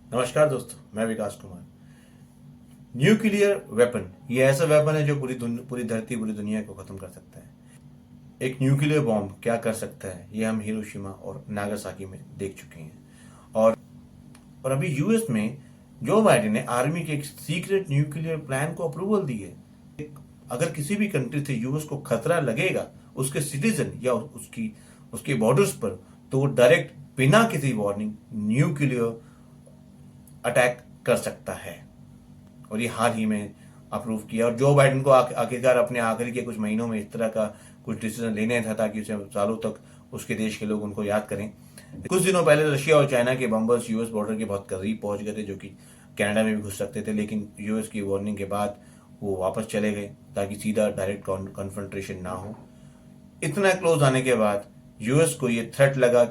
नमस्कार दोस्तों, मैं विकास कुमार। न्यूक्लियर वेपन ये ऐसा वेपन है जो पूरी धरती, पूरी दुनिया को खत्म कर सकता है। एक न्यूक्लियर बॉम्ब क्या कर सकता है ये हम हिरोशिमा और नागासाकी में देख चुके हैं। और और अभी यूएस में जो बाइडेन ने आर्मी के एक सीक्रेट न्यूक्लियर प्लान को अप्रूवल दी है। अगर किसी भी कंट्री से यूएस को खतरा लगेगा, उसके सिटीजन या उसके बॉर्डर्स पर, तो वो डायरेक्ट बिना किसी वार्निंग न्यूक्लियर अटैक कर सकता है। और ये हाल ही में अप्रूव किया। और जो बाइडेन को आखिरकार अपने आखिरी के कुछ महीनों में इस तरह का कुछ डिसीजन लेने था ताकि उसे सालों तक उसके देश के लोग उनको याद करें। कुछ दिनों पहले रशिया और चाइना के बम्बर्स यूएस बॉर्डर के बहुत करीब पहुंच गए थे, जो कि कनाडा में भी घुस सकते थे, लेकिन यूएस की वार्निंग के बाद वो वापस चले गए ताकि सीधा डायरेक्ट कन्फ्रंटेशन ना हो। इतना क्लोज आने के बाद यूएस को ये थ्रेट लगा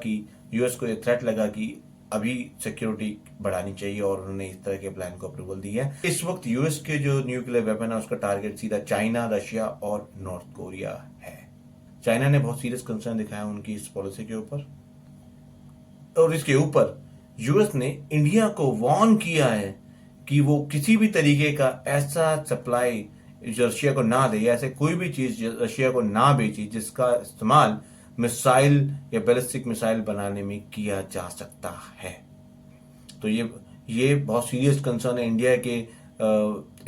कि अभी सिक्योरिटी बढ़ानी चाहिए, और उन्होंने इस तरह के प्लान को अप्रूवल दी है। इस वक्त यूएस के जो न्यूक्लियर वेपन है उसका टारगेट सीधा चाइना, रशिया और नॉर्थ कोरिया है। चाइना ने बहुत सीरियस कंसर्न दिखाया उनकी इस पॉलिसी के ऊपर, और इसके ऊपर यूएस ने इंडिया को वार्न किया है कि वो किसी भी तरीके का ऐसा सप्लाई रशिया को ना दे, या ऐसे कोई भी चीज रशिया को ना बेचे जिसका इस्तेमाल मिसाइल या बैलिस्टिक मिसाइल बनाने में किया जा सकता है। तो ये बहुत सीरियस कंसर्न है इंडिया के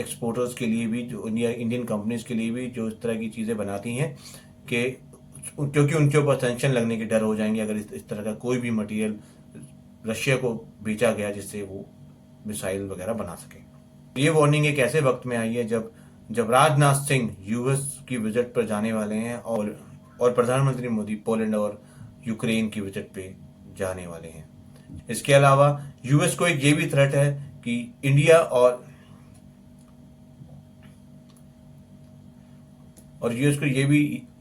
एक्सपोर्टर्स के लिए भी, जो इंडियन कंपनीज के लिए भी जो इस तरह की चीजें बनाती हैं, कि क्योंकि उनके ऊपर सैंक्शन लगने के डर हो जाएंगे अगर इस तरह का कोई भी मटेरियल रशिया को बेचा गया जिससे वो मिसाइल वगैरह बना सके। ये वार्निंग एक ऐसे वक्त में आई है जब राजनाथ सिंह यूएस की विजिट पर जाने वाले हैं, और प्रधानमंत्री मोदी पोलैंड और यूक्रेन की विजिट पे जाने वाले हैं। इसके अलावा यूएस को एक ये भी थ्रेट है कि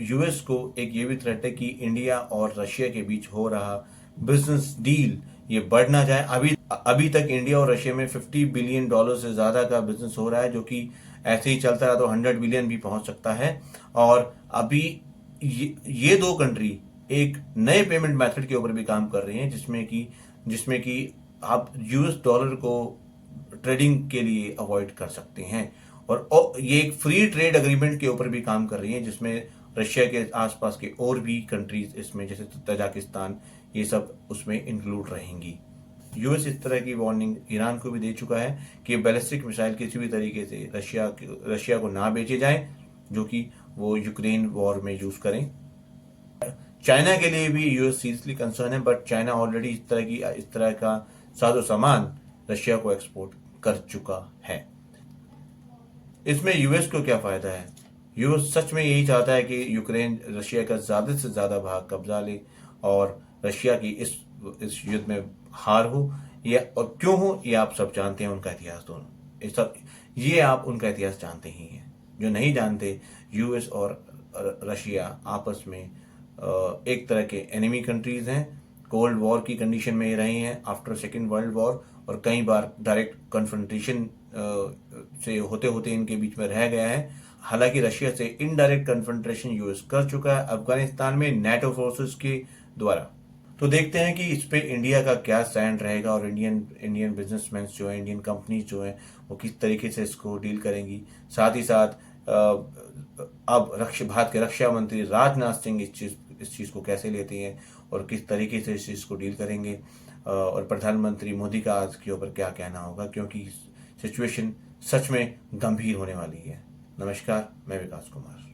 यूएस को एक ये भी थ्रेट है कि इंडिया और रशिया के बीच हो रहा बिजनेस डील ये बढ़ ना जाए। अभी तक इंडिया और रशिया में $50 बिलियन से ज्यादा का बिजनेस हो रहा है, जो कि ऐसे ही चलता रहा तो 100 बिलियन भी पहुंच सकता है। और अभी ये दो कंट्री एक नए पेमेंट मेथड के ऊपर भी काम कर रही हैं, जिसमें कि आप यूएस डॉलर को ट्रेडिंग के लिए अवॉइड कर सकते हैं। और ये एक फ्री ट्रेड अग्रीमेंट के ऊपर भी काम कर रही है, जिसमें रशिया के आसपास के और भी कंट्रीज इसमें, जैसे तजाकिस्तान, ये सब उसमें इंक्लूड रहेंगी। यूएस इस तरह की वार्निंग ईरान को भी दे चुका है कि बैलिस्टिक मिसाइल किसी भी तरीके से रशिया को ना बेचे जाए, जो कि वो यूक्रेन वॉर में यूज करें। चाइना के लिए भी यूएस सीरियसली कंसर्न है, बट चाइना ऑलरेडी इस तरह का साजो सामान रशिया को एक्सपोर्ट कर चुका है। इसमें यूएस को क्या फायदा है? यूएस सच में यही चाहता है कि यूक्रेन रशिया का ज्यादा से ज्यादा भाग कब्जा ले और रशिया की इस युद्ध में हार हो, या और क्यों हो ये आप सब जानते हैं। उनका इतिहास दोनों ये आप उनका इतिहास जानते ही हैं। जो नहीं जानते, यूएस और रशिया आपस में एक तरह के एनिमी कंट्रीज हैं। कोल्ड वॉर की कंडीशन में रहे हैं आफ्टर सेकेंड वर्ल्ड वॉर, और कई बार डायरेक्ट कन्फ्रंटेशन से होते होते इनके बीच में रह गया है। हालांकि रशिया से इनडायरेक्ट कन्फ्रंटेशन यूएस कर चुका है अफगानिस्तान में नेटो फोर्सेस के द्वारा। तो देखते हैं कि इस पे इंडिया का क्या स्टैंड रहेगा, और इंडियन बिजनेसमैन जो है, इंडियन कंपनीज जो है, वो किस तरीके से इसको डील करेंगी। साथ ही साथ अब भारत के रक्षा मंत्री राजनाथ सिंह इस चीज को कैसे लेते हैं और किस तरीके से इस चीज को डील करेंगे, और प्रधानमंत्री मोदी का आज के ऊपर क्या कहना होगा, क्योंकि सिचुएशन सच में गंभीर होने वाली है। नमस्कार, मैं विकास कुमार।